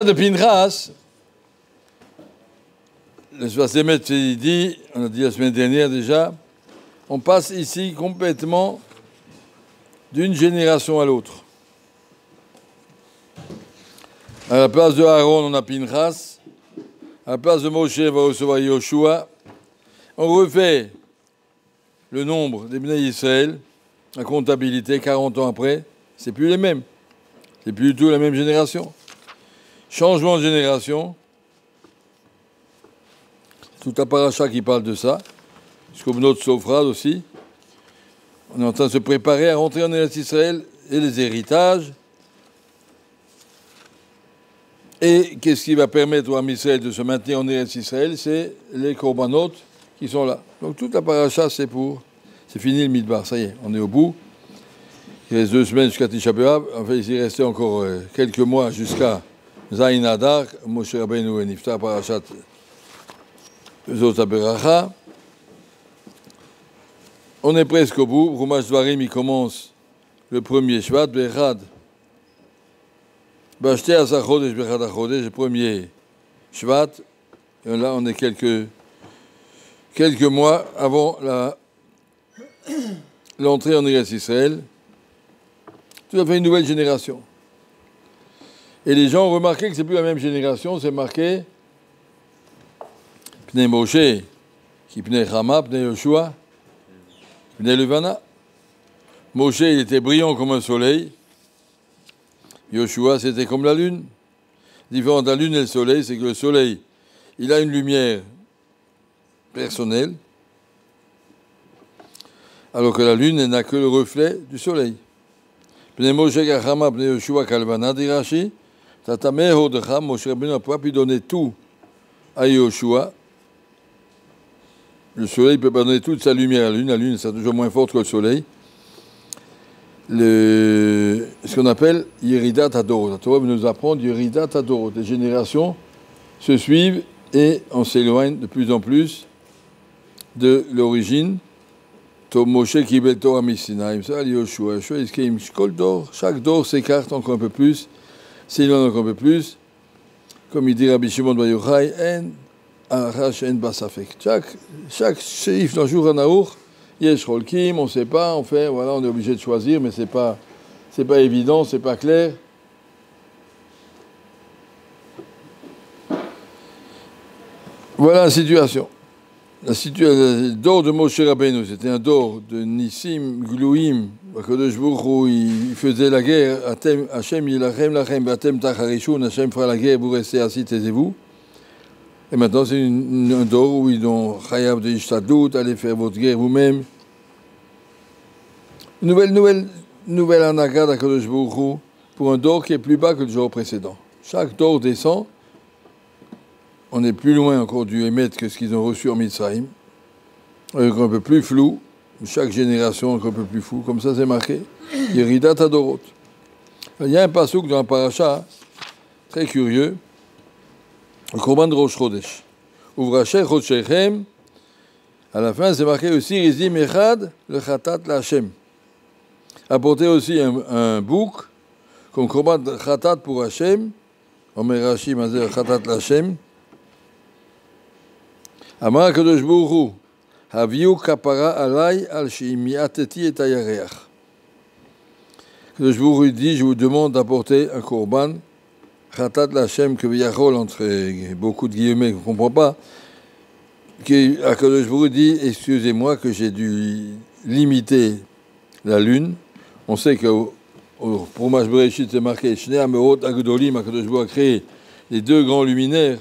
De Pinchas, le Svasemet dit, on a dit la semaine dernière déjà, on passe ici complètement d'une génération à l'autre. À la place de Aaron, on a Pinchas. À la place de Moshe, on va recevoir Yoshua. On refait le nombre des Bnei Israël, la comptabilité, 40 ans après, c'est plus les mêmes. C'est plus du tout la même génération. Changement de génération. Tout un paracha qui parle de ça. Comme notre Sophrad aussi. On est en train de se préparer à rentrer en Eretz Israël et les héritages. Et qu'est-ce qui va permettre au Ham Israël de se maintenir en Eretz Israël? C'est les korbanot qui sont là. Donc toute la paracha, c'est fini le Midbar. Ça y est, on est au bout. Il reste 2 semaines jusqu'à Tisha B'Av. Enfin, il restait encore quelques mois jusqu'à Zayin Adar, Moshe Rabbeinu et Niftar Parashat Zot HaBeracha. On est presque au bout. Rumash Dvarim, il commence le premier Shvat, Bechad. Bashte Asar Chodesh, Bechad HaChodesh, le premier Shvat. Et là, on est quelques mois avant l'entrée en Eretz Israël. Tout à fait une nouvelle génération. Et les gens ont remarqué que c'est plus la même génération, c'est marqué Pnei Moshe, qui Pnei Chama, Pnei Yoshua, Pnei Levana. Moshe, il était brillant comme un soleil. Yoshua, c'était comme la lune. Différent de la lune et le soleil, c'est que le soleil, il a une lumière personnelle, alors que la lune, elle n'a que le reflet du soleil. Pnei Moshe Chama, Pnei Yoshua Kalvana, dit Rashi. Tatameho de Cham, Moshe Rabbeinu n'a pas pu donner tout à Yoshua. Le soleil ne peut pas donner toute sa lumière à la lune. La lune, c'est toujours moins forte que le soleil. Ce qu'on appelle Yeridat Hadorot. La Torah nous apprend Yeridat Hadorot. Les générations se suivent et on s'éloigne de plus en plus de l'origine. Moshe Kibel Torah Misinaim, ça, Yoshua. Yoshua, chaque dor s'écarte encore un peu plus. S'éloigne encore un peu plus. Comme il dit Rabbi Shimon Bar Yochai, en arash en basafek. Chaque séif dans Shulchan Aruch, yesh cholkim, on ne sait pas, on fait, voilà, on est obligé de choisir, mais c'est pas évident, c'est pas clair. Voilà la situation. Le dor de Moshe Rabbeinu, c'était un dor de Nissim, Glouim, Kadosh Baruch Hu, il faisait la guerre, Hachem yilachem lachem, Atem tacharishun, Hachem fera la guerre, vous restez assis, taisez-vous. Et maintenant, c'est un dor où ils ont chayav de ishtadlut, allez faire votre guerre vous-même. Nouvelle anaga d'Akadosh Baruch Hu, pour un dor qui est plus bas que le jour précédent. Chaque dor descend. On est plus loin encore du Hémet que ce qu'ils ont reçu en Mitzrayim. Un peu plus flou. Chaque génération encore un peu plus flou. Comme ça, c'est marqué. Yeridat Hadorot. Il y a un passouk dans la paracha très curieux. Le Korban de Rosh Chodesh. Uvrachem Chodshechem. À la fin, c'est marqué aussi Rizim Echad le Chatat l'Hachem. Apporter aussi un bouc comme Korban de Chatat pour Hachem. Omer Rashi Mazer Chatat l'Hachem. Amar HaKadosh Baruch Hu, Haviu kapara alay al sheimiateti et hayareach. Kadosh Baruch Hu dit, je vous demande d'apporter un korban, Chatat l'Hachem, que V'yachol, entre beaucoup de guillemets, on ne comprend pas, que Kadosh Baruch Hu dit, excusez-moi que j'ai dû limiter la lune. On sait qu'au Chumash Bereshit, c'est marqué, Shnei Amerot Agdolim, Kadosh Baruch Hu a créé les 2 grands luminaires.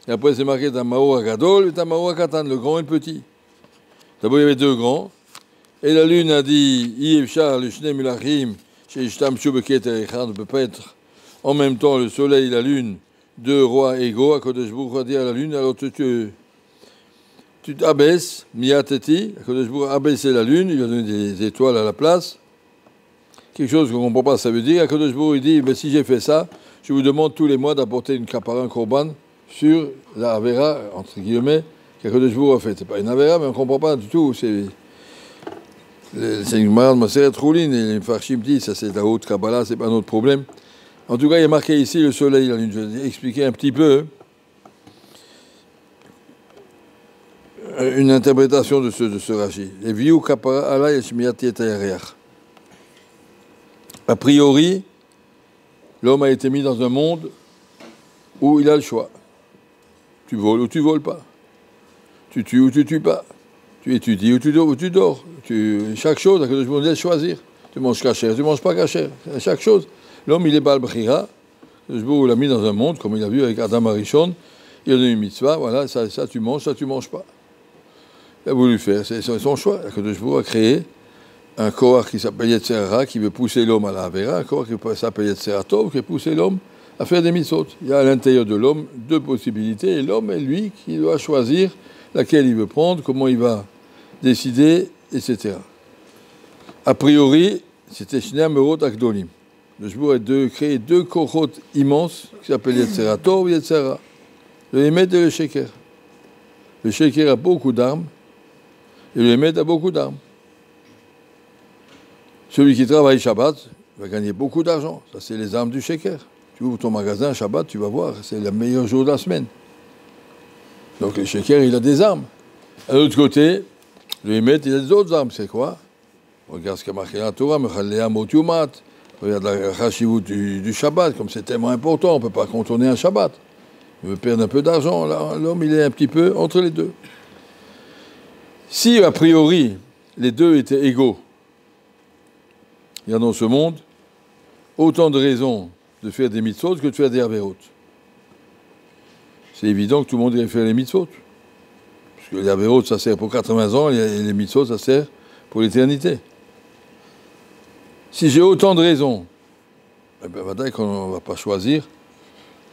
Et après, c'est marqué Tamao Agadol et Tamao Akatan, le grand et le petit. D'abord, il y avait 2 grands. Et la lune a dit Yevshar, le Shne Milachim, chez Ishtam Shubeket Erechad, ne peut pas être en même temps le soleil et la lune, 2 rois égaux. À Kodesh Baruch Hu a dit à la lune, alors tu t'abaisses, Miateti. À Kodesh Baruch Hu a abaissé la lune, il a donné des étoiles à la place. Quelque chose qu'on ne comprend pas, ça veut dire. À Kodesh Baruch Hu, il dit si j'ai fait ça, je vous demande tous les mois d'apporter une kapara, un korban, sur la Avera, entre guillemets, qu'Akadosh Baruch Hu a fait. C'est pas une Avera, mais on ne comprend pas du tout. C'est une marade Maseret Roulin, et les Farshim disent, ça c'est la haute Kabbalah, c'est pas notre problème. En tout cas, il y a marqué ici le soleil, la lune. Je vais expliquer un petit peu une interprétation de ce Rashi. A priori, l'homme a été mis dans un monde où il a le choix. Tu voles ou tu voles pas. Tu tues ou tu tues pas. Tu étudies ou tu dors. Chaque chose, que je me laisse choisir. Tu manges cachère, tu manges pas cachère. Chaque chose. L'homme, il est Baal Bechira. Je l'a mis dans un monde, comme il a vu avec Adam Arishon. Il a donné une mitzvah, voilà, ça tu manges, ça tu manges pas. Il a voulu faire, c'est son choix. Akadosh Baruch Hu a créé un Korach qui s'appelle Yetzer Hara, qui veut pousser l'homme à la Avera, un Korach qui s'appelle Yetzer Hatov, qui veut pousser l'homme à faire des mitzvot. Il y a à l'intérieur de l'homme deux possibilités, et l'homme est lui qui doit choisir laquelle il veut prendre, comment il va décider, etc. A priori, c'était Shnei Merot Akdolim. Le Jbour a créé deux Kochot immenses qui s'appellent Yetzer Hatov et Yetzer Hara. Le Emet et le Sheker. Le Sheker a beaucoup d'armes, et le Emet a beaucoup d'armes. Celui qui travaille Shabbat va gagner beaucoup d'argent. Ça, c'est les armes du Sheker. Tu ouvres ton magasin Shabbat, tu vas voir, c'est le meilleur jour de la semaine. Donc le Sheker, il a des armes. À l'autre côté, le Emet, il a des autres armes. C'est quoi? Regarde ce qu'a marqué la Torah, Mechalea Mot Yumat. Regarde la Chashivut du Shabbat, comme c'est tellement important, on ne peut pas contourner un Shabbat. Il veut perdre un peu d'argent, l'homme, il est un petit peu entre les deux. Si, a priori, les deux étaient égaux, il y a dans ce monde autant de raisons de faire des mitzvot que de faire des avérotes. C'est évident que tout le monde irait faire les mitzvot. Parce que les avérotes, ça sert pour 80 ans, et les mitzvot, ça sert pour l'éternité. Si j'ai autant de raisons, eh bien, maintenant qu'on ne va pas choisir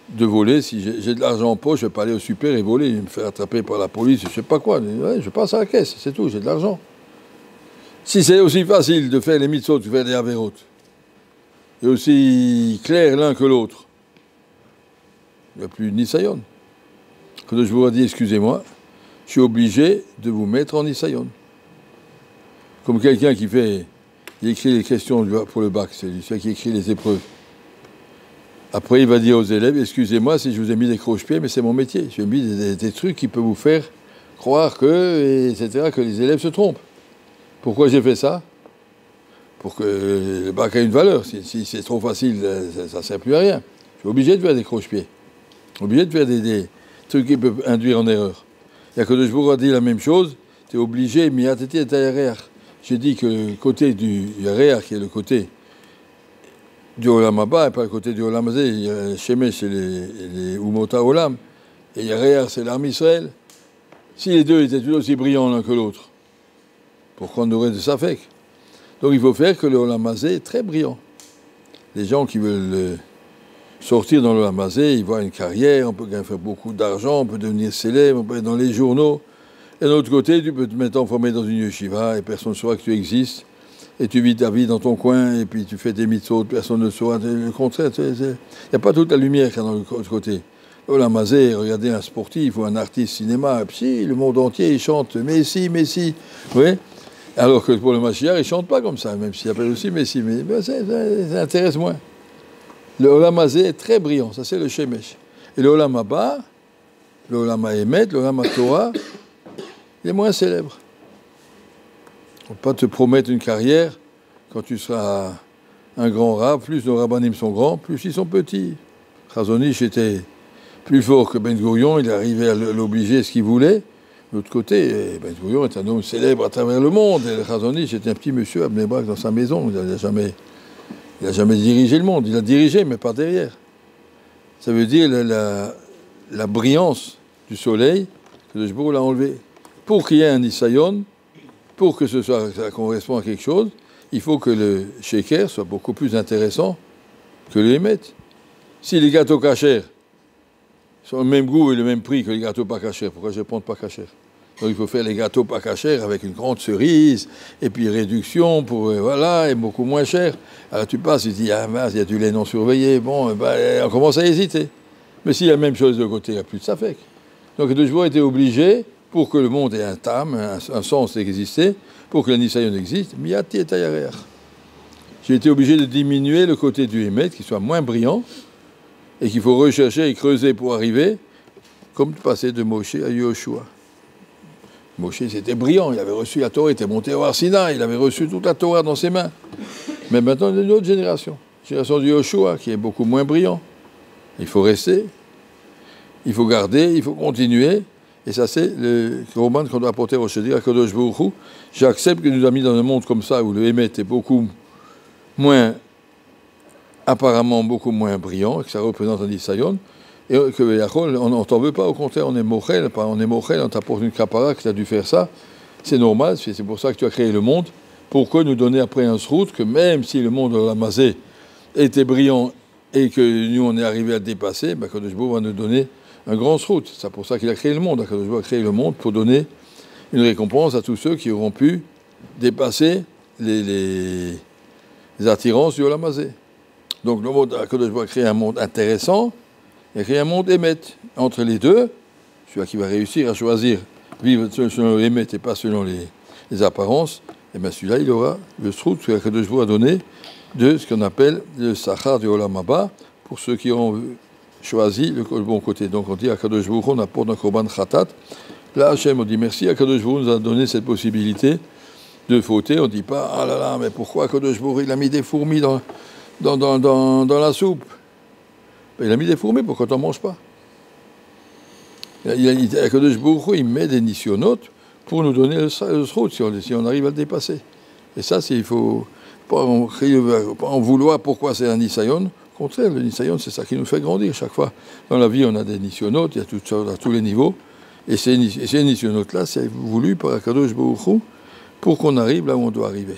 de voler. Si j'ai de l'argent en poche, je ne vais pas aller au super et voler, me faire attraper par la police, je ne sais pas quoi. Ouais, je passe à la caisse, c'est tout, j'ai de l'argent. Si c'est aussi facile de faire les mitzvot, de faire des avérotes, et aussi clair l'un que l'autre, il n'y a plus de Nisayon. Quand je vous ai dit, excusez-moi, je suis obligé de vous mettre en Nisayon. Comme quelqu'un qui fait, il écrit les questions pour le bac, c'est celui qui écrit les épreuves. Après, il va dire aux élèves, excusez-moi si je vous ai mis des croche-pieds, mais c'est mon métier. J'ai mis des trucs qui peuvent vous faire croire que, etc., que les élèves se trompent. Pourquoi j'ai fait ça? Pour que le bac ait une valeur. Si c'est trop facile, ça ne sert plus à rien. Je suis obligé de faire des croche-pieds. Obligé de faire des trucs qui peuvent induire en erreur. Il y a que de Jbour a dit la même chose. Tu es obligé, miateti et tayarer. J'ai dit que le côté du yarer, qui est le côté du Olam Haba, et pas le côté du Olam Hazé, il y a Shemesh, c'est les Umota Olam, et yarer, c'est l'armée Israël. Si les deux étaient tout aussi brillants l'un que l'autre, pourquoi on aurait de Safek? Donc il faut faire que le Olam Hazé est très brillant. Les gens qui veulent sortir dans le Olam Hazé, ils voient une carrière, on peut faire beaucoup d'argent, on peut devenir célèbre, on peut être dans les journaux. Et d'un autre côté, tu peux te mettre enfermé dans une yeshiva et personne ne saura que tu existes. Et tu vis ta vie dans ton coin et puis tu fais tes mitzvot, personne ne saura. Le contraire, il n'y a pas toute la lumière qu'il y a dans l'autre côté. Olam Hazé, regardez un sportif ou un artiste cinéma, si, le monde entier, il chante Messi, Messi. Oui. Alors que pour le Mashiach, il ne chante pas comme ça, même s'il appelle aussi Messi. Mais ça intéresse moins. Le Olam Hazé est très brillant, ça c'est le Shemesh. Et le Olam Haba, le Olam Haemet, le Olam HaTorah, il est moins célèbre. On ne peut pas te promettre une carrière quand tu seras un grand rab. Plus nos rabbanim sont grands, plus ils sont petits. Chazon Ish était plus fort que Ben Gurion, il arrivait à l'obliger ce qu'il voulait. De l'autre côté, Ben Gurion est un homme célèbre à travers le monde. Et le Chazon Ish était un petit monsieur à Bnei Brak dans sa maison. Il n'a jamais dirigé le monde. Il a dirigé, mais pas derrière. Ça veut dire la brillance du soleil que le Jbour l'a enlevé. Pour qu'il y ait un Nisayon, pour que ça corresponde à quelque chose, il faut que le Sheker soit beaucoup plus intéressant que le Emet. Si les gâteaux cachers sont le même goût et le même prix que les gâteaux pas cachers, pourquoi je ne prends pas cachers? Donc il faut faire les gâteaux pas cachers avec une grande cerise, et puis réduction, voilà, et beaucoup moins cher. Alors tu passes, tu te dis, ah mince, il y a du lait non surveillé, bon, on commence à hésiter. Mais s'il y a la même chose de côté, il n'y a plus de safek. Donc de Jbour était obligé, pour que le monde ait un tam, un sens d'exister, pour que le Nisayon existe, miati et tayarer. j'ai été obligé de diminuer le côté du Hémet, qui soit moins brillant, et qu'il faut rechercher et creuser pour arriver, comme passer de Moshe à Yoshua. Moshe, c'était brillant, il avait reçu la Torah, il était monté au Har Sinaï, il avait reçu toute la Torah dans ses mains. Mais maintenant, il y a une autre génération, la génération de Yoshua, qui est beaucoup moins brillant. Il faut rester, il faut garder, il faut continuer. Et ça, c'est le roman qu'on doit apporter au Shedi, à Kadosh Baruch Hu. J'accepte que nous a mis dans un monde comme ça, où le Hémet est beaucoup moins, apparemment beaucoup moins brillant, et que ça représente un Nisayon, et que on ne t'en veut pas, au contraire, on est mochel, on t'apporte une kapara, que tu as dû faire ça. C'est normal, c'est pour ça que tu as créé le monde. Pourquoi nous donner après un srout, que même si le monde de la Mazé était brillant et que nous on est arrivé à le dépasser, ben Kadosh Baruch Hu va nous donner un grand srout. C'est pour ça qu'il a créé le monde. Kadosh Baruch Hu a créé le monde pour donner une récompense à tous ceux qui auront pu dépasser les attirances du Olam Hazé. Donc le monde, Kadosh Baruch Hu a créé un monde intéressant, il a créé un monde émet. Entre les deux, celui qui va réussir à choisir vivre selon l'émet et pas selon les apparences, et bien celui-là, il aura le srout que Kadosh Baruch Hu a donné de ce qu'on appelle le Sachar du Olam Haba, pour ceux qui ont choisi le bon côté. Donc on dit à Kadosh Baruch Hu, on apporte un korban khatat. Là, Hachem, on dit merci à Kadosh Baruch Hu, nous a donné cette possibilité de fauter. On ne dit pas, ah là là, mais pourquoi Kadosh Baruch Hu, il a mis des fourmis dans la soupe? Il a mis des fourmis pour qu'on n'en mange pas. Kadosh Baruch Hu, il met des nisyonotes pour nous donner le srout, si on arrive à le dépasser. Et ça, il ne faut pas en vouloir pourquoi c'est un nisayon. Au contraire, le nisayon, c'est ça qui nous fait grandir. Chaque fois, dans la vie, on a des nisyonotes, il y a toutes sortes à tous les niveaux. Et ces nisyonotes-là, c'est voulu par Kadosh Baruch Hu pour qu'on arrive là où on doit arriver.